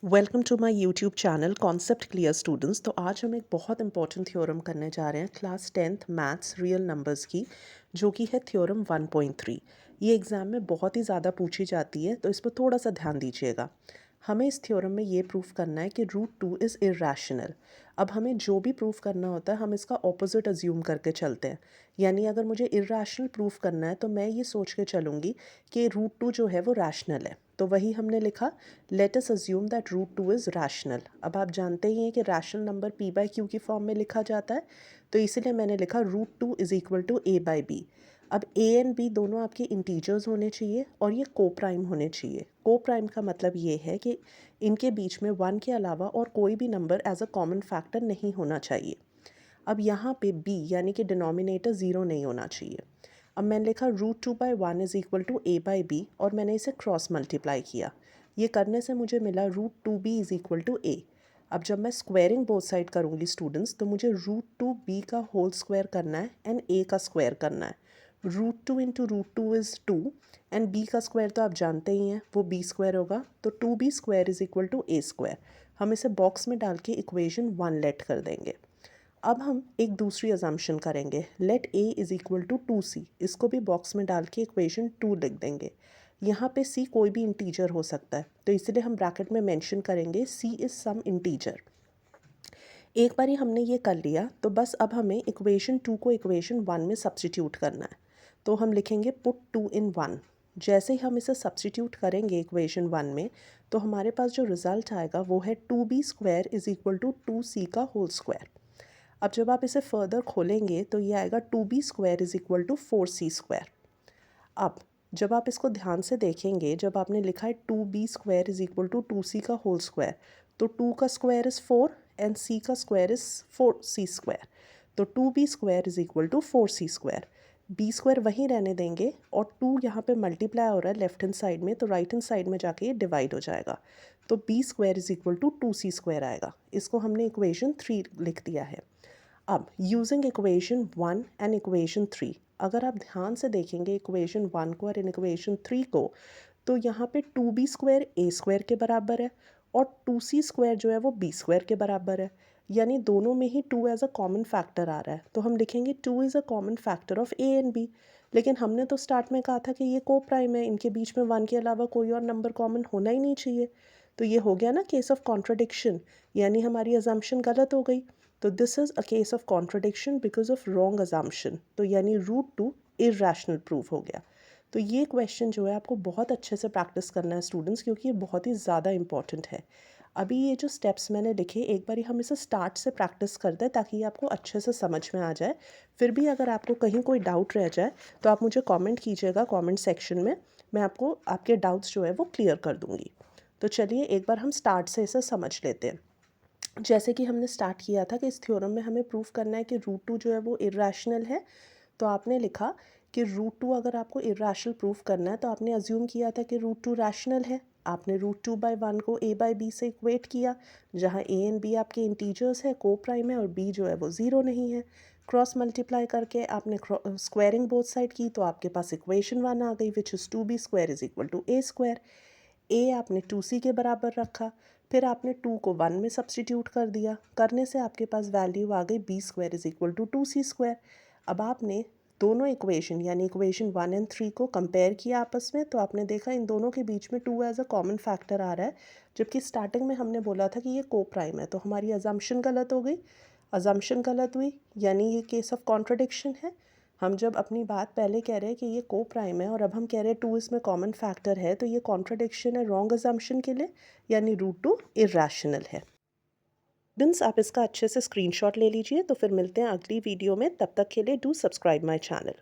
Welcome to my YouTube channel concept clear students. तो आज हम एक बहुत इंपॉर्टेंट थ्योरम करने जा रहे हैं class 10th maths real numbers की, जो कि है थ्योरम 1.3। ये एग्ज़ाम में बहुत ही ज़्यादा पूछी जाती है, तो इस पर थोड़ा सा ध्यान दीजिएगा। हमें इस थ्योरम में ये प्रूफ करना है कि √2 इज़ इर्रेशनल। अब हमें जो भी प्रूफ करना होता है हम इसका ऑपोजिट अज्यूम करके चलते हैं। यानी अगर मुझे इर्रेशनल प्रूफ करना है तो मैं ये सोच के चलूँगी कि √2 जो है वो रैशनल है। तो वही हमने लिखा, let us assume that √2 is rational. अब आप जानते ही हैं कि रैशनल नंबर p/q की फॉर्म में लिखा जाता है, तो इसीलिए मैंने लिखा √2 इज़ इक्वल टू a/b। अब a एंड b दोनों आपके इंटीजर्स होने चाहिए और ये को प्राइम होने चाहिए। को प्राइम का मतलब ये है कि इनके बीच में 1 के अलावा और कोई भी number as a common factor नहीं होना चाहिए। अब यहाँ पे b यानी कि डिनोमिनेटर ज़ीरो नहीं होना चाहिए। अब मैंने लिखा √2/1 इज़ इक्वल टू a/b और मैंने इसे क्रॉस मल्टीप्लाई किया। ये करने से मुझे मिला √2b is equal to a। अब जब मैं स्क्वायरिंग बोथ साइड करूँगी स्टूडेंट्स, तो मुझे √2b का होल स्क्वायर करना है एंड a का स्क्वायर करना है। √2 इंटू √2 इज़ 2 एंड b का स्क्वायर तो आप जानते ही हैं, वो b स्क्वायर होगा। तो 2b square is equal to a square. हम इसे बॉक्स में डाल के इक्वेशन 1 लेट कर देंगे। अब हम एक दूसरी अजम्पशन करेंगे, let a is equal to 2c। इसको भी बॉक्स में डाल के इक्वेशन 2 लिख देंगे। यहाँ पे c कोई भी इंटीजर हो सकता है, तो इसलिए हम ब्रैकेट में मेंशन करेंगे c इज़ सम इंटीजर। एक बार ही हमने ये कर लिया, तो बस अब हमें इक्वेशन 2 को इक्वेशन 1 में सब्सटीट्यूट करना है। तो हम लिखेंगे पुट 2 इन 1। जैसे ही हम इसे सब्सटीट्यूट करेंगे इक्वेशन 1 में, तो हमारे पास जो रिज़ल्ट आएगा वो है 2b square is equal to 2c का होल स्क्वायर। अब जब आप इसे फर्दर खोलेंगे तो ये आएगा 2b square is equal to 4c square. अब जब आप इसको ध्यान से देखेंगे, जब आपने लिखा है 2b square is equal to 2c का होल स्क्वायर, तो 2 का स्क्वायर इज़ 4 एंड c का स्क्वायर इज़ 4c स्क्वायर। तो 2b square is equal to 4c square. b square वहीं रहने देंगे और 2 यहाँ पे मल्टीप्लाई हो रहा है लेफ्ट हैंड साइड में, तो राइट हैंड साइड में जाके ये डिवाइड हो जाएगा। तो b square is equal to 2c square आएगा। इसको हमने इक्वेशन 3 लिख दिया है। अब यूजिंग इक्वेशन 1 एंड इक्वेशन 3, अगर आप ध्यान से देखेंगे इक्वेशन 1 को और इक्वेशन 3 को, तो यहाँ पे 2b स्क्वायर a स्क्वायर के बराबर है और 2c स्क्वायर जो है वो b स्क्वायर के बराबर है। यानी दोनों में ही 2 एज अ कॉमन फैक्टर आ रहा है, तो हम लिखेंगे 2 is a common factor of a and b। लेकिन हमने तो स्टार्ट में कहा था कि ये को प्राइम है, इनके बीच में 1 के अलावा कोई और नंबर कॉमन होना ही नहीं चाहिए। तो ये हो गया ना केस ऑफ कॉन्ट्रडिक्शन, यानी हमारी अजम्पशन गलत हो गई। तो this is a case of contradiction because of wrong assumption. तो यानी √2 इर्रेशनल प्रूफ हो गया। तो ये क्वेश्चन जो है आपको बहुत अच्छे से प्रैक्टिस करना है स्टूडेंट्स, क्योंकि ये बहुत ही ज़्यादा इंपॉर्टेंट है। अभी ये जो स्टेप्स मैंने लिखे, एक बार हम इसे स्टार्ट से प्रैक्टिस कर दें ताकि ये आपको अच्छे से समझ में आ जाए। फिर भी अगर आपको कहीं कोई डाउट रह जाए तो आप मुझे कमेंट कीजिएगा कमेंट सेक्शन में, मैं आपको आपके डाउट्स जो है वो क्लियर कर दूँगी। तो चलिए एक बार हम स्टार्ट से इसे समझ लेते हैं। जैसे कि हमने स्टार्ट किया था कि इस थ्योरम में हमें प्रूफ करना है कि √2 जो है वो इर्रेशनल है। तो आपने लिखा कि √2 अगर आपको इर्रेशनल प्रूफ करना है तो आपने अज्यूम किया था कि √2 रैशनल है। आपने √2/1 को a/b से इक्वेट किया, जहाँ a एंड b आपके इंटीजर्स है, को प्राइम है, और b जो है वो ज़ीरो नहीं है। क्रॉस मल्टीप्लाई करके आपने स्क्वायरिंग बोथ साइड की, तो आपके पास इक्वेशन 1 आ गई which is 2b square is equal to a square. a आपने 2c के बराबर रखा, फिर आपने 2 को 1 में सब्सटीट्यूट कर दिया, करने से आपके पास वैल्यू आ गई b square is equal to 2c square. अब आपने दोनों इक्वेशन यानी इक्वेशन 1 एंड 3 को कंपेयर किया आपस में, तो आपने देखा इन दोनों के बीच में 2 एज अ कॉमन फैक्टर आ रहा है, जबकि स्टार्टिंग में हमने बोला था कि ये को प्राइम है। तो हमारी अजम्पशन गलत हो गई, अजम्पशन गलत हुई, यानी ये केस ऑफ कॉन्ट्रडिक्शन है। हम जब अपनी बात पहले कह रहे हैं कि ये को प्राइम है और अब हम कह रहे हैं 2 इसमें कॉमन फैक्टर है, तो ये कॉन्ट्रडिक्शन है रॉन्ग अजम्पशन के लिए, यानी √2 इर्रेशनल है। स्टूडेंट्स, आप इसका अच्छे से स्क्रीनशॉट ले लीजिए। तो फिर मिलते हैं अगली वीडियो में, तब तक के लिए डू सब्सक्राइब माय चैनल।